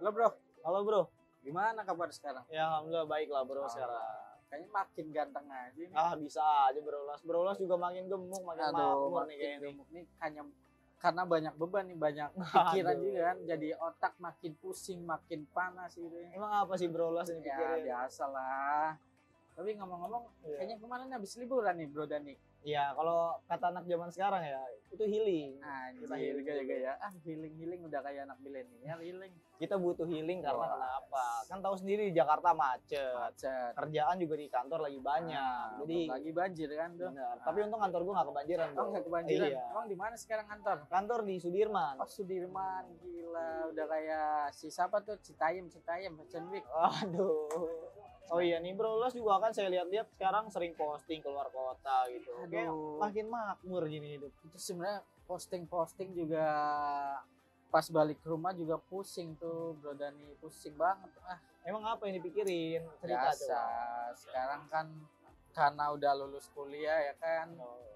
Halo bro, Halo bro, gimana kabar sekarang? ya alhamdulillah baik lah bro sekarang. Kayaknya makin ganteng aja nih. Bisa aja berulas juga makin gemuk, makin Aduh, makmur nih makin kayaknya nih. gemuk nih karena banyak beban nih, banyak pikiran Aduh. juga kan. Jadi otak makin pusing, makin panas gitu ya. Emang apa sih berulas ini Ya pikirin? biasa lah. Tapi ngomong-ngomong, Iya. kayaknya kemarin habis liburan nih bro Dani. Ya kalau kata anak zaman sekarang ya itu healing. Kita Anjir, healing gaya-gaya. Healing udah kayak anak milenial, healing. Kita butuh healing karena Wah. kenapa? Kan tahu sendiri di Jakarta macet. Macet. Kerjaan juga di kantor lagi banyak. Jadi lagi banjir kan tuh. benar. Tapi untung kantor gua nggak kebanjiran. Oh, Bro. nggak kebanjiran. Iya. Emang di mana sekarang kantor? Kantor di Sudirman. Oh Sudirman, gila, udah kayak si siapa tuh Citayam, Fashion Week. Aduh. Oh iya nih bro, Las juga kan saya lihat-lihat sekarang sering posting keluar kota gitu. Kayak Aduh. makin makmur gini hidup. Itu sebenarnya posting juga pas balik ke rumah juga pusing tuh, Bro Dani, pusing banget. Emang apa yang dipikirin? Cerita Biasa. coba. Sekarang kan karena udah lulus kuliah ya kan,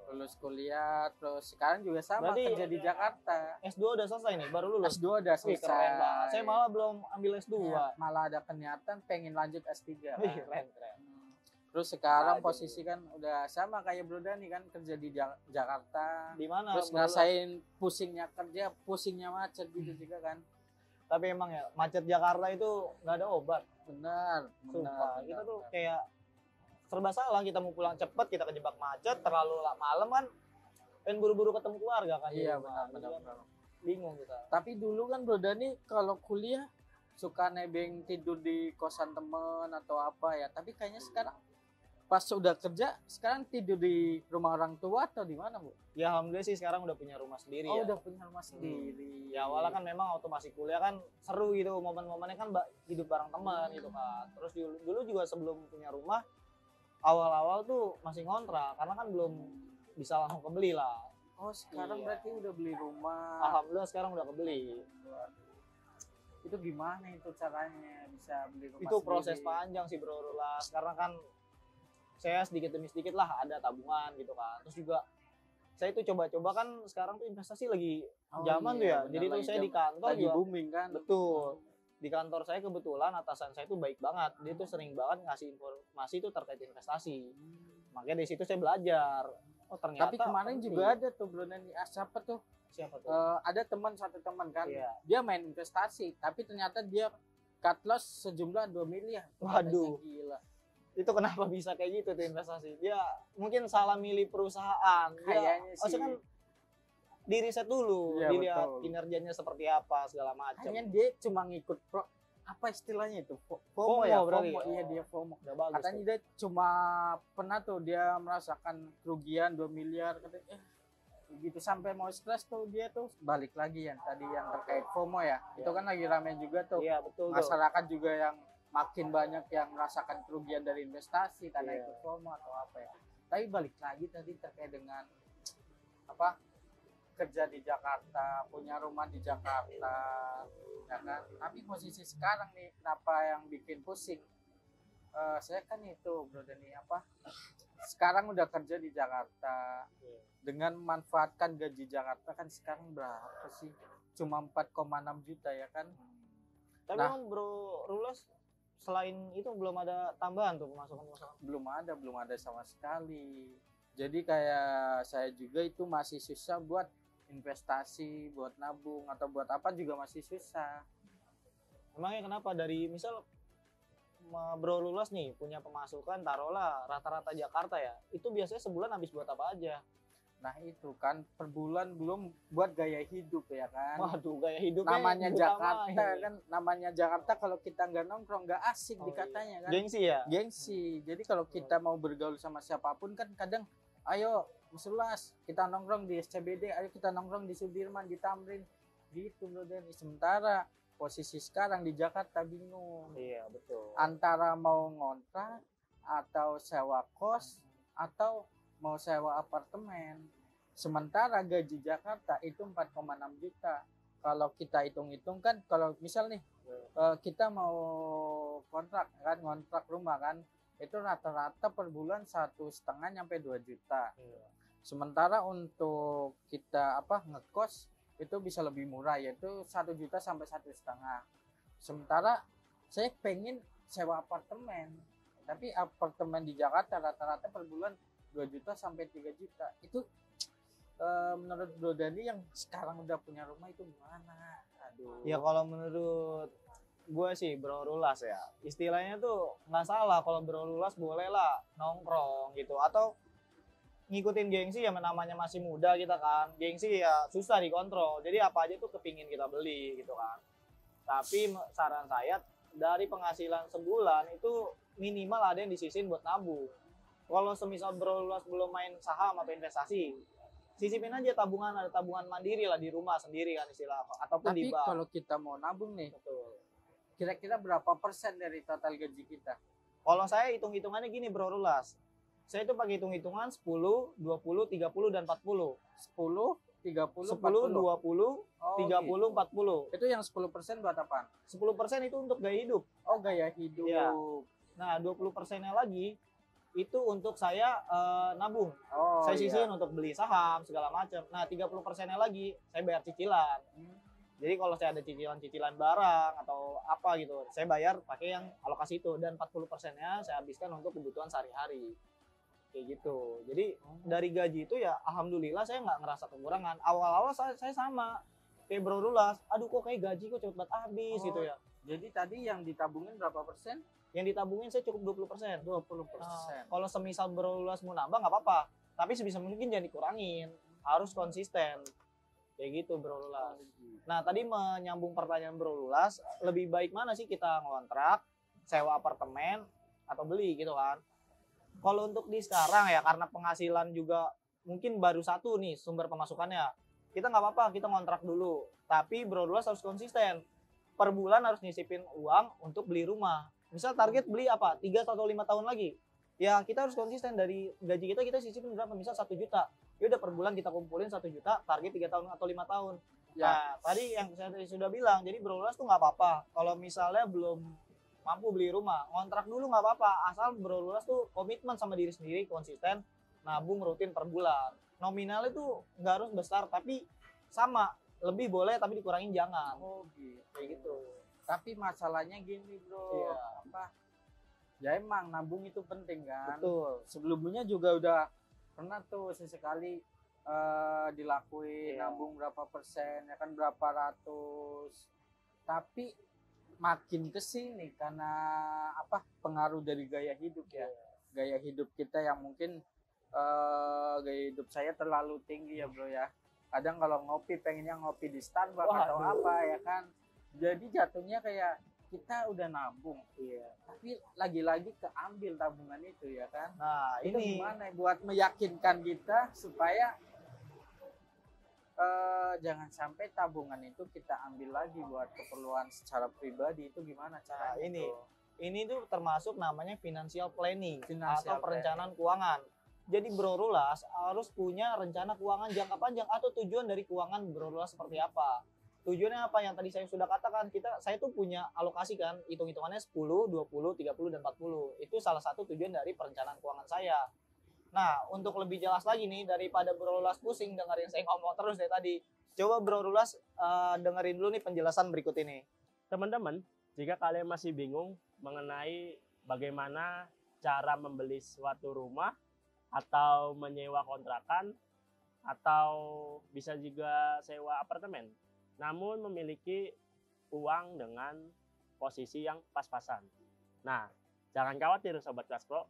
lulus kuliah, terus sekarang juga sama Berarti- kerja di Jakarta. S2 udah selesai nih, baru lulus. S2 udah Wih, selesai. keren banget. Saya malah belum ambil S2. Ya, malah ada kenyataan pengen lanjut S3. Wih, kan. keren. Terus sekarang Aduh. posisi kan udah sama kayak Bro Dani kan kerja di Jakarta. Di mana? Terus Bro? ngerasain pusingnya kerja, pusingnya macet gitu juga kan. Tapi emang ya, macet Jakarta itu nggak ada obat. Benar, Sumpah, kita tuh benar. kayak serba salah. Kita mau pulang cepet, kita kejebak macet, terlalu malam kan. Pengen buru-buru ketemu keluarga kan. di Iya rumah. benar. Jadi kan bingung kita. Tapi dulu kan Bro Dani kalau kuliah suka nebeng tidur di kosan temen atau apa ya. Tapi kayaknya sekarang pas udah kerja, sekarang tidur di rumah orang tua atau di mana, Bu? Ya alhamdulillah sih sekarang udah punya rumah sendiri Oh, ya. udah punya rumah sendiri. Ya awalnya kan memang waktu masih kuliah kan seru gitu, momen-momennya kan hidup bareng teman gitu kan. Terus dulu juga sebelum punya rumah, awal-awal tuh masih ngontrak karena kan belum bisa langsung kebeli lah. Oh, sekarang Iya. berarti udah beli rumah. Alhamdulillah sekarang udah kebeli. Itu gimana itu caranya bisa beli rumah Itu proses sendiri? panjang sih bro Las, karena kan saya sedikit demi sedikit lah ada tabungan gitu kan. Terus juga saya itu coba-coba kan sekarang tuh investasi lagi zaman tuh ya. bener, Jadi tuh lagi saya di zaman- kantor lagi juga booming kan. betul. Di kantor saya kebetulan atasan saya tuh baik banget. Dia tuh sering banget ngasih informasi itu terkait investasi. Makanya dari situ saya belajar. Oh ternyata. Tapi kemarin penting. juga ada tuh Bro Nani, siapa tuh? Siapa tuh? Ada satu teman kan. Iya. Dia main investasi, tapi ternyata dia cut loss sejumlah 2 miliar. Waduh. Katanya gila. Itu kenapa bisa kayak gitu tuh investasi? Dia mungkin salah milih perusahaan. Kayaknya sih. Maksudnya kan di riset dulu, Iya, dilihat betul. kinerjanya seperti apa segala macam. Hanya dia cuma ngikut apa istilahnya itu? FOMO FOMO ya, berarti? FOMO. Iya, Oh. dia FOMO. Udah bagus. Katanya tuh. dia cuma pernah tuh dia merasakan kerugian 2 miliar katanya begitu sampai mau stres tuh dia tuh balik lagi yang tadi yang terkait FOMO ya. Iya. Itu kan lagi rame juga tuh. Iya betul tuh. Masyarakat juga yang makin banyak yang merasakan kerugian dari investasi karena Iya. ikut FOMO atau apa ya. Tapi balik lagi tadi terkait dengan apa kerja di Jakarta, punya rumah di Jakarta, ya kan. Tapi posisi sekarang nih, kenapa yang bikin pusing? Saya kan itu, Bro Dani, apa? Sekarang udah kerja di Jakarta, Iya. dengan memanfaatkan gaji Jakarta kan sekarang berapa sih? Cuma 4,6 juta ya kan? Tapi Nah. emang Bro Rulas selain itu belum ada tambahan tuh pemasukan. Belum ada sama sekali. Jadi kayak saya juga itu masih susah buat investasi, buat nabung atau buat apa juga masih susah. Emangnya kenapa dari misal Bro Lulas nih punya pemasukan taruhlah rata-rata Jakarta ya, itu biasanya sebulan habis buat apa aja? Nah itu kan per bulan belum buat gaya hidup ya kan. Waduh gaya hidupnya Namanya yang Jakarta diutamain. kan, namanya Jakarta kalau kita nggak nongkrong nggak asik Oh, dikatanya kan. Gengsi ya? Gengsi. Jadi kalau kita mau bergaul sama siapapun kan kadang ayo Mas Ulas, kita nongkrong di SCBD, ayo kita nongkrong di Sudirman, di Tamrin. Gitu Bro Dani. Sementara posisi sekarang di Jakarta bingung. Iya betul. Antara mau ngontrak atau sewa kos atau mau sewa apartemen. Sementara gaji Jakarta itu 4,6 juta. Kalau kita hitung-hitung kan, kalau misal nih kita mau kontrak kan, ngontrak rumah kan, itu rata-rata per bulan 1,5 sampai 2 juta. Iya. Sementara untuk kita ngekos itu bisa lebih murah, yaitu 1 juta sampai 1,5. Sementara saya pengen sewa apartemen, tapi apartemen di Jakarta rata-rata per bulan 2 juta sampai 3 juta. Itu menurut Bro Dani yang sekarang udah punya rumah itu gimana? Aduh. Ya kalau menurut gue sih Bro Rulas ya, istilahnya tuh nggak salah kalau Bro Rulas boleh lah nongkrong gitu, atau ngikutin gengsi ya, namanya masih muda kita kan, gengsi ya susah dikontrol, jadi apa aja tuh kepingin kita beli gitu kan. Tapi saran saya, dari penghasilan sebulan itu minimal ada yang disisihin buat nabung. Kalau semisal Bro Lulas belum main saham atau investasi, sisipin aja tabungan, ada tabungan mandiri lah di rumah sendiri kan istilah, ataupun di Tapi bank. kalau kita mau nabung nih, Betul. kira-kira berapa persen dari total gaji kita? Kalau saya hitung-hitungannya gini Bro Lulas, saya itu pakai hitung-hitungan 10, 20, 30, dan 40. 10, 30, 10, 40. 20, Oh, 30, gitu. 40. Itu yang 10% buat apa? 10% itu untuk gaya hidup. Oh, gaya hidup. Iya. Nah, 20%-nya lagi itu untuk saya nabung. Oh, Saya sisihin iya. untuk beli saham segala macam. Nah, 30%-nya lagi saya bayar cicilan. Jadi kalau saya ada cicilan-cicilan barang atau apa gitu, saya bayar pakai yang alokasi itu, dan 40%-nya saya habiskan untuk kebutuhan sehari-hari. Kayak gitu. Jadi dari gaji itu ya alhamdulillah saya nggak ngerasa kekurangan. Awal-awal saya sama kayak Bro Rulas, aduh kok kayak gaji kok cepet banget habis gitu ya. Jadi tadi yang ditabungin berapa persen? Yang ditabungin saya cukup 20%. 20%. Kalau semisal Bro Lulas mau nambah nggak apa-apa, tapi sebisa mungkin jangan dikurangin, harus konsisten. Kayak gitu Bro Lulas. Nah tadi menyambung pertanyaan Bro Lulas, lebih baik mana sih kita ngontrak, sewa apartemen, atau beli gitu kan? Kalau untuk di sekarang ya, karena penghasilan juga mungkin baru satu nih sumber pemasukannya, kita nggak apa-apa, kita ngontrak dulu. Tapi Bro Lulas harus konsisten. Per bulan harus nyisipin uang untuk beli rumah. Misal target beli apa? 3 atau 5 tahun lagi. Ya kita harus konsisten, dari gaji kita sisipin berapa? Misal 1 juta. Ya udah per bulan kita kumpulin 1 juta, target 3 tahun atau 5 tahun. Ya. Nah, tadi yang saya sudah bilang, jadi Bro Lulas tuh nggak apa-apa. Kalau misalnya belum mampu beli rumah, ngontrak dulu nggak apa-apa. Asal Bro Lulas tuh komitmen sama diri sendiri, konsisten, nabung rutin per bulan. Nominalnya tuh nggak harus besar, tapi sama. Lebih boleh, tapi dikurangin jangan. Oh gitu. Kayak gitu. Tapi masalahnya gini Bro, Iya. apa? Ya emang nabung itu penting kan. Betul. Sebelumnya juga udah pernah tuh sesekali dilakuin Iya. nabung berapa persen, ya kan berapa ratus. Tapi makin kesini karena apa? Pengaruh dari gaya hidup ya. Gaya hidup kita yang mungkin gaya hidup saya terlalu tinggi ya Bro ya. Kadang kalau ngopi pengennya ngopi di Starbucks atau apa ya kan. Jadi jatuhnya kayak kita udah nabung. Iya. Tapi lagi-lagi keambil tabungan itu ya kan. Nah, Itu ini gimana buat meyakinkan kita supaya jangan sampai tabungan itu kita ambil lagi buat keperluan secara pribadi, itu gimana caranya? Nah, Bro? ini tuh termasuk namanya financial planning Financial atau perencanaan keuangan. Jadi Bro Rulas harus punya rencana keuangan jangka panjang atau tujuan dari keuangan Bro Rulas seperti apa. Tujuannya apa yang tadi saya sudah katakan, saya tuh punya alokasi kan, hitung-hitungannya 10, 20, 30, dan 40. Itu salah satu tujuan dari perencanaan keuangan saya. Nah, untuk lebih jelas lagi nih, daripada Bro Rulas pusing dengerin saya ngomong terus dari tadi, coba Bro Rulas dengerin dulu nih penjelasan berikut ini. Teman-teman, jika kalian masih bingung mengenai bagaimana cara membeli suatu rumah atau menyewa kontrakan atau bisa juga sewa apartemen, namun memiliki uang dengan posisi yang pas-pasan. Nah, jangan khawatir Sobat Kelas Pro.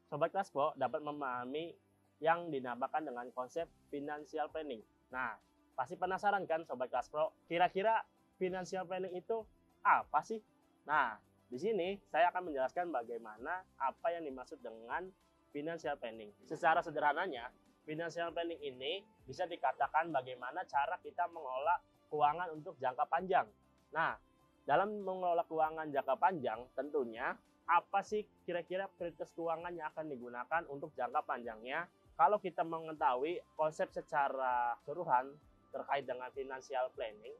Sobat Kelas Pro dapat memahami yang dinamakan dengan konsep financial planning. Nah, pasti penasaran kan Sobat Kelas Pro, kira-kira financial planning itu apa sih? Nah, di sini saya akan menjelaskan bagaimana apa yang dimaksud dengan financial planning. Secara sederhananya, financial planning ini bisa dikatakan bagaimana cara kita mengelola keuangan untuk jangka panjang. Nah, dalam mengelola keuangan jangka panjang, tentunya apa sih kira-kira prioritas keuangan yang akan digunakan untuk jangka panjangnya? Kalau kita mengetahui konsep secara keseluruhan terkait dengan financial planning,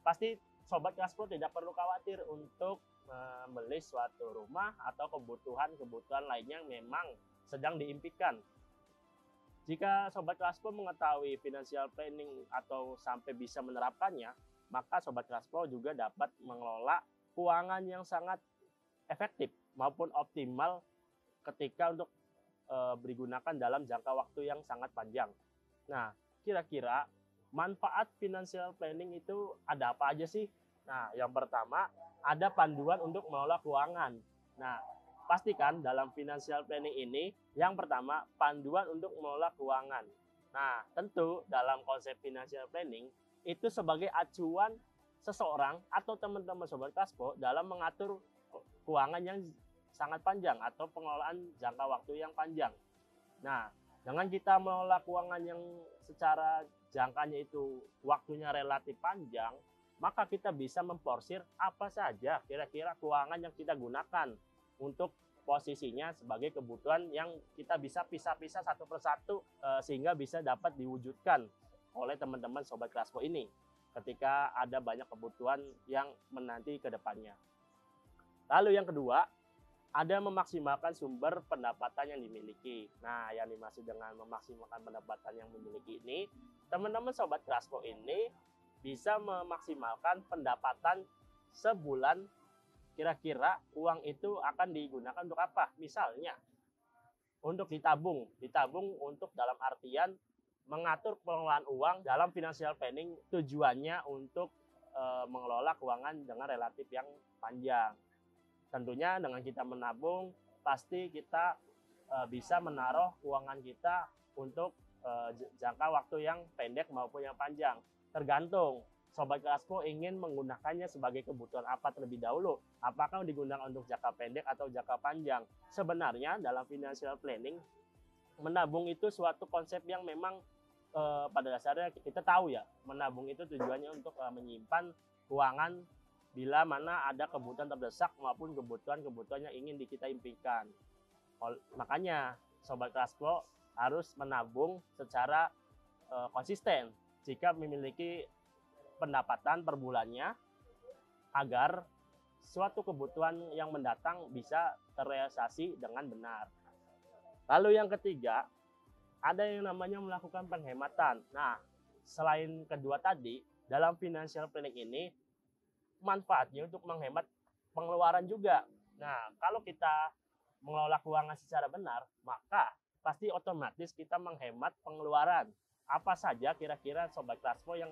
pasti Sobat Kelas Pro tidak perlu khawatir untuk membeli suatu rumah atau kebutuhan-kebutuhan lainnya yang memang sedang diimpikan. Jika Sobat Kelas Pro mengetahui financial planning atau sampai bisa menerapkannya, maka Sobat Kaspo juga dapat mengelola keuangan yang sangat efektif maupun optimal ketika untuk digunakan dalam jangka waktu yang sangat panjang. Nah, kira-kira manfaat financial planning itu ada apa aja sih? Nah, yang pertama ada panduan untuk mengelola keuangan. Nah, pastikan dalam financial planning ini yang pertama panduan untuk mengelola keuangan. Nah, tentu dalam konsep financial planning itu sebagai acuan seseorang atau teman-teman Sobat Kaspo dalam mengatur keuangan yang sangat panjang atau pengelolaan jangka waktu yang panjang. Nah, dengan kita mengelola keuangan yang secara jangkanya itu waktunya relatif panjang, maka kita bisa memporsir apa saja kira-kira keuangan yang kita gunakan untuk posisinya sebagai kebutuhan yang kita bisa pisah-pisah satu persatu sehingga bisa dapat diwujudkan oleh teman-teman Sobat Kaspo ini ketika ada banyak kebutuhan yang menanti ke depannya. Lalu yang kedua, ada memaksimalkan sumber pendapatan yang dimiliki. Nah, yang dimaksud dengan memaksimalkan pendapatan yang dimiliki ini, teman-teman Sobat Kaspo ini bisa memaksimalkan pendapatan sebulan. Kira-kira uang itu akan digunakan untuk apa? Misalnya, untuk ditabung untuk dalam artian mengatur pengelolaan uang dalam financial planning, tujuannya untuk mengelola keuangan dengan relatif yang panjang. Tentunya dengan kita menabung, pasti kita bisa menaruh keuangan kita untuk jangka waktu yang pendek maupun yang panjang. Tergantung Sobat Kaspo ingin menggunakannya sebagai kebutuhan apa terlebih dahulu. Apakah digunakan untuk jangka pendek atau jangka panjang? Sebenarnya dalam financial planning, menabung itu suatu konsep yang memang pada dasarnya kita tahu ya, menabung itu tujuannya untuk menyimpan keuangan bila mana ada kebutuhan terdesak maupun kebutuhan-kebutuhan yang ingin kita impikan. Makanya Sobat Kaspo harus menabung secara konsisten jika memiliki pendapatan per bulannya agar suatu kebutuhan yang mendatang bisa terrealisasi dengan benar. Lalu yang ketiga, ada yang namanya melakukan penghematan. Nah, selain kedua tadi, dalam financial planning ini manfaatnya untuk menghemat pengeluaran juga. Nah, kalau kita mengelola keuangan secara benar, maka pasti otomatis kita menghemat pengeluaran. Apa saja kira-kira Sobat Kaspo yang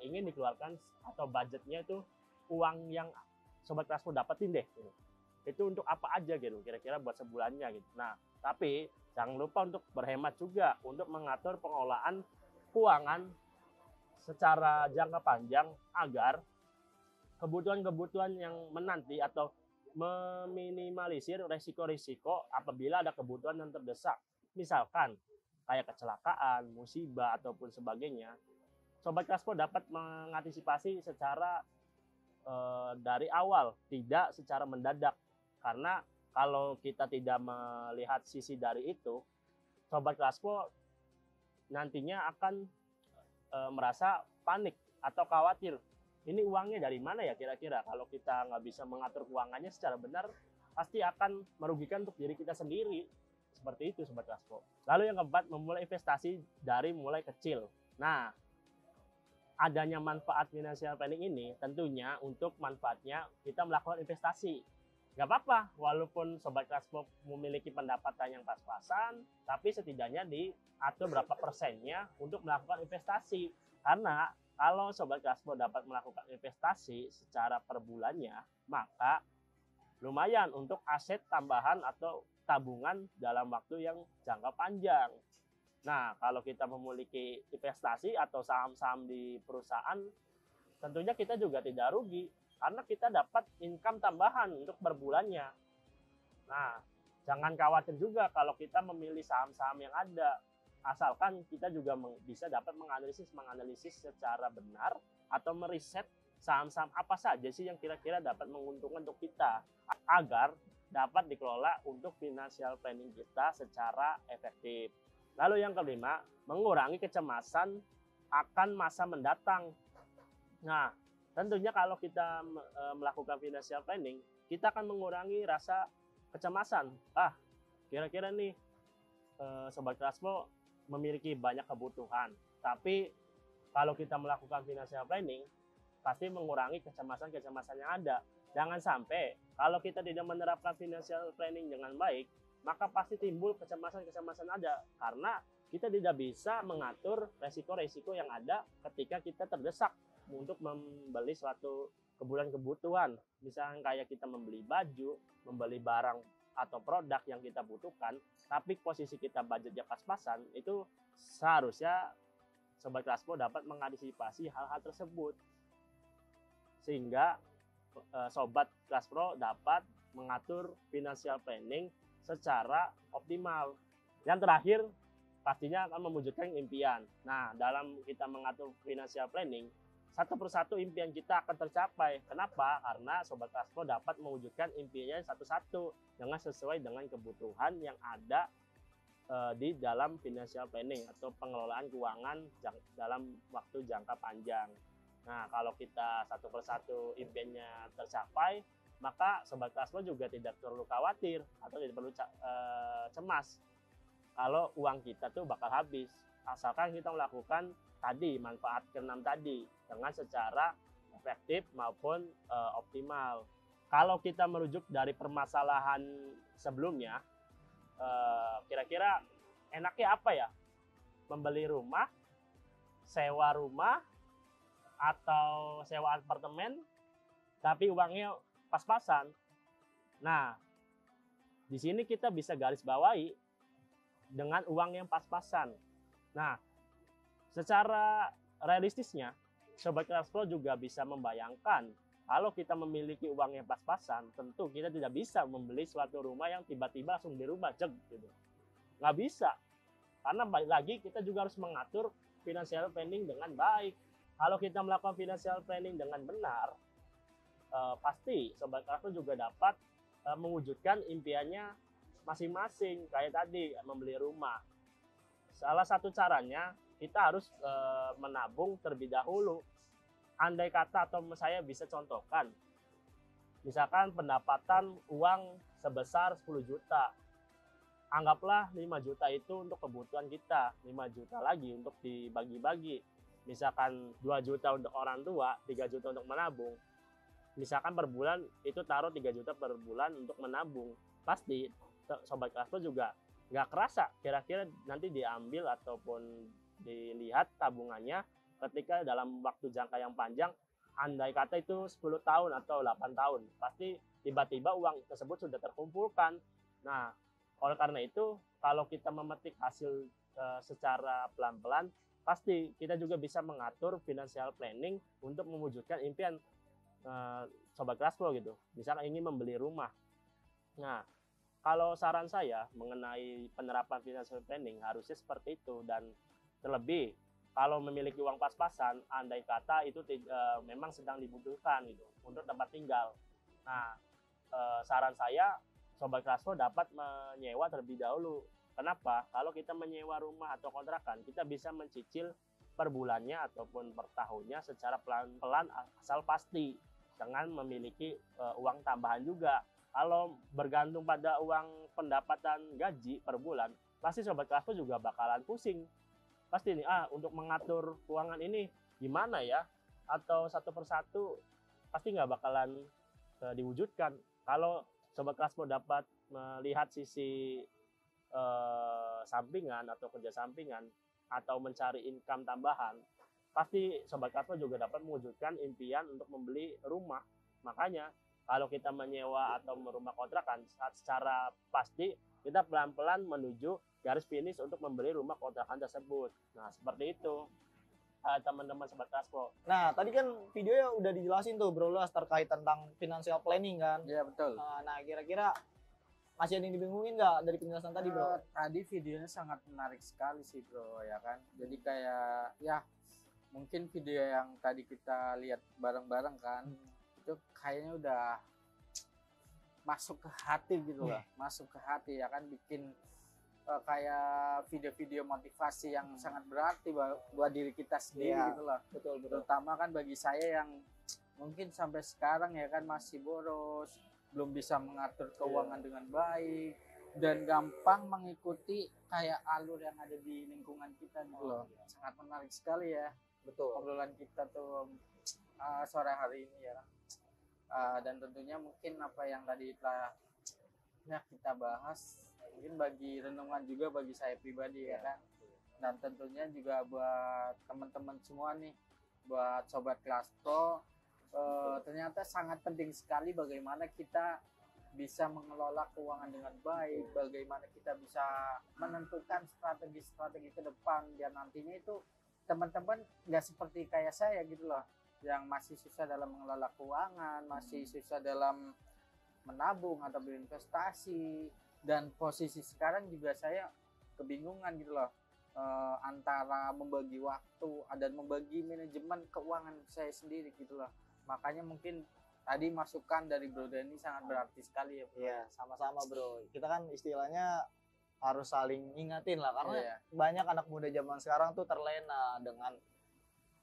ingin dikeluarkan atau budgetnya itu uang yang Sobat Kaspo dapetin deh. Gitu. Itu untuk apa aja gitu, kira-kira buat sebulannya gitu. Nah, tapi jangan lupa untuk berhemat juga untuk mengatur pengelolaan keuangan secara jangka panjang agar kebutuhan-kebutuhan yang menanti atau meminimalisir resiko-risiko apabila ada kebutuhan yang terdesak. Misalkan kayak kecelakaan, musibah, ataupun sebagainya. Sobat Kaspo dapat mengantisipasi secara dari awal, tidak secara mendadak. Karena kalau kita tidak melihat sisi dari itu, Sobat Kaspo nantinya akan merasa panik atau khawatir. Ini uangnya dari mana ya kira-kira? Kalau kita nggak bisa mengatur keuangannya secara benar, pasti akan merugikan untuk diri kita sendiri. Seperti itu Sobat Kaspo. Lalu yang keempat, memulai investasi dari mulai kecil. Nah, adanya manfaat financial planning ini tentunya untuk manfaatnya kita melakukan investasi. Nggak apa-apa, walaupun Sobat Kaspo memiliki pendapatan yang pas-pasan, tapi setidaknya diatur berapa persennya untuk melakukan investasi. Karena kalau Sobat Kaspo dapat melakukan investasi secara per bulannya, maka lumayan untuk aset tambahan atau tabungan dalam waktu yang jangka panjang. Nah, kalau kita memiliki investasi atau saham-saham di perusahaan, tentunya kita juga tidak rugi karena kita dapat income tambahan untuk per bulannya. Nah, jangan khawatir juga kalau kita memilih saham-saham yang ada, asalkan kita juga bisa dapat menganalisis secara benar atau meriset saham-saham apa saja sih yang kira-kira dapat menguntungkan untuk kita agar dapat dikelola untuk financial planning kita secara efektif. Lalu yang kelima, mengurangi kecemasan akan masa mendatang. Nah, tentunya kalau kita melakukan financial planning, kita akan mengurangi rasa kecemasan. Kira-kira nih Sobat Kaspo memiliki banyak kebutuhan. Tapi kalau kita melakukan financial planning, pasti mengurangi kecemasan-kecemasan yang ada. Jangan sampai kalau kita tidak menerapkan financial planning dengan baik, maka pasti timbul kecemasan-kecemasan ada karena kita tidak bisa mengatur resiko-resiko yang ada ketika kita terdesak untuk membeli suatu kebutuhan. Misalnya kayak kita membeli baju, membeli barang atau produk yang kita butuhkan, tapi posisi kita budgetnya pas-pasan, itu seharusnya Sobat Kelas Pro dapat mengantisipasi hal-hal tersebut. Sehingga Sobat Kelas Pro dapat mengatur financial planning secara optimal. Yang terakhir, pastinya akan mewujudkan impian. Nah, dalam kita mengatur financial planning, satu persatu impian kita akan tercapai. Kenapa? Karena Sobat Kelas Pro dapat mewujudkan impiannya satu-satu dengan sesuai dengan kebutuhan yang ada di dalam financial planning atau pengelolaan keuangan dalam waktu jangka panjang. Nah, kalau kita satu persatu impiannya tercapai, maka Sobat Kelas Pro juga tidak perlu khawatir atau tidak perlu cemas kalau uang kita tuh bakal habis. Asalkan kita melakukan tadi, manfaat keenam tadi dengan secara efektif maupun optimal. Kalau kita merujuk dari permasalahan sebelumnya, kira-kira enaknya apa ya? Membeli rumah, sewa rumah, atau sewa apartemen, tapi uangnya pas-pasan. Nah, di sini kita bisa garis bawahi dengan uang yang pas-pasan. Nah, secara realistisnya, Sobat Kelas Pro juga bisa membayangkan kalau kita memiliki uang yang pas-pasan, tentu kita tidak bisa membeli suatu rumah yang tiba-tiba langsung dirubah, gitu. Nggak bisa. Karena balik lagi kita juga harus mengatur financial planning dengan baik. Kalau kita melakukan financial planning dengan benar, pasti Sobat Kelas Pro juga dapat mewujudkan impiannya masing-masing. Kayak tadi, membeli rumah. Salah satu caranya, kita harus menabung terlebih dahulu. Andai kata atau saya bisa contohkan, misalkan pendapatan uang sebesar 10 juta. Anggaplah 5 juta itu untuk kebutuhan kita, 5 juta lagi untuk dibagi-bagi. Misalkan 2 juta untuk orang tua, 3 juta untuk menabung. Misalkan per bulan itu taruh 3 juta per bulan untuk menabung. Pasti Sobat Kelas Pro juga nggak kerasa kira-kira nanti diambil ataupun dilihat tabungannya ketika dalam waktu jangka yang panjang, andai kata itu 10 tahun atau 8 tahun, pasti tiba-tiba uang tersebut sudah terkumpulkan. Nah, oleh karena itu, kalau kita memetik hasil secara pelan-pelan, pasti kita juga bisa mengatur financial planning untuk mewujudkan impian Sobat Kelas Pro gitu. Misalnya ingin membeli rumah. Nah, kalau saran saya mengenai penerapan financial planning harusnya seperti itu, dan terlebih kalau memiliki uang pas-pasan, andai kata itu memang sedang dibutuhkan gitu untuk tempat tinggal. Nah, saran saya Sobat Kelas Pro dapat menyewa terlebih dahulu. Kenapa? Kalau kita menyewa rumah atau kontrakan, kita bisa mencicil per bulannya ataupun per tahunnya secara pelan-pelan asal pasti dengan memiliki uang tambahan juga. Kalau bergantung pada uang pendapatan gaji per bulan, pasti Sobat Kelas Pro juga bakalan pusing. Pasti nih, untuk mengatur keuangan ini gimana ya? Atau satu persatu pasti nggak bakalan diwujudkan. Kalau Sobat Kelas Pro dapat melihat sisi sampingan atau kerja sampingan atau mencari income tambahan, pasti Sobat Kelas Pro juga dapat mewujudkan impian untuk membeli rumah. Makanya kalau kita menyewa atau rumah kontrakan, secara pasti kita pelan-pelan menuju garis finish untuk membeli rumah kontrakan tersebut. Nah, seperti itu teman-teman Sobat Kelas Pro. Nah, tadi kan videonya udah dijelasin tuh Bro Las terkait tentang financial planning kan. Iya, betul. Nah, kira-kira masih ada yang dibingungin nggak dari penjelasan tadi, Bro? Tadi videonya sangat menarik sekali sih, Bro, ya kan. Jadi kayak ya mungkin video yang tadi kita lihat bareng-bareng kan, itu kayaknya udah masuk ke hati gitu loh. Masuk ke hati ya kan, bikin kayak video-video motivasi yang sangat berarti buat diri kita sendiri gitu loh. Betul. Terutama kan bagi saya yang mungkin sampai sekarang ya kan masih boros, belum bisa mengatur keuangan dengan baik, dan gampang mengikuti kayak alur yang ada di lingkungan kita gitu loh. Sangat menarik sekali ya. Betul. Obrolan kita tuh sore hari ini ya. Dan tentunya mungkin apa yang tadi telah kita bahas mungkin bagi renungan juga bagi saya pribadi ya kan. Dan tentunya juga buat teman-teman semua nih, buat sobat Kelas Pro, ternyata sangat penting sekali bagaimana kita bisa mengelola keuangan dengan baik, bagaimana kita bisa menentukan strategi-strategi ke depan biar nantinya itu teman-teman nggak seperti kayak saya gitu loh, yang masih susah dalam mengelola keuangan, masih susah dalam menabung atau berinvestasi. Dan posisi sekarang juga saya kebingungan gitu loh, antara membagi waktu dan membagi manajemen keuangan saya sendiri gitu loh. Makanya mungkin tadi masukan dari Bro Denny sangat berarti sekali ya, Bro. Iya, sama-sama bro. Kita kan istilahnya harus saling ingatin lah, karena banyak anak muda zaman sekarang tuh terlena dengan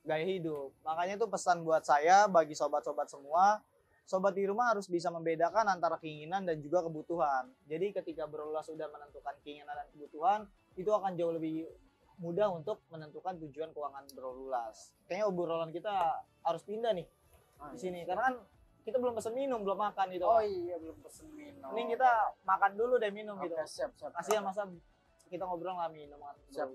gaya hidup. Makanya tuh pesan buat saya bagi sobat-sobat semua, sobat di rumah harus bisa membedakan antara keinginan dan juga kebutuhan. Jadi ketika Bro Lula sudah menentukan keinginan dan kebutuhan, itu akan jauh lebih mudah untuk menentukan tujuan keuangan Bro Lulas. Kayaknya obrolan kita harus pindah nih di sini, karena kan kita belum pesen minum, belum makan gitu. Oh iya, belum pesen minum. Mending kita makan dulu deh minum gitu. Siap. Kasihan masa kita ngobrol nggak minum kan. Siap.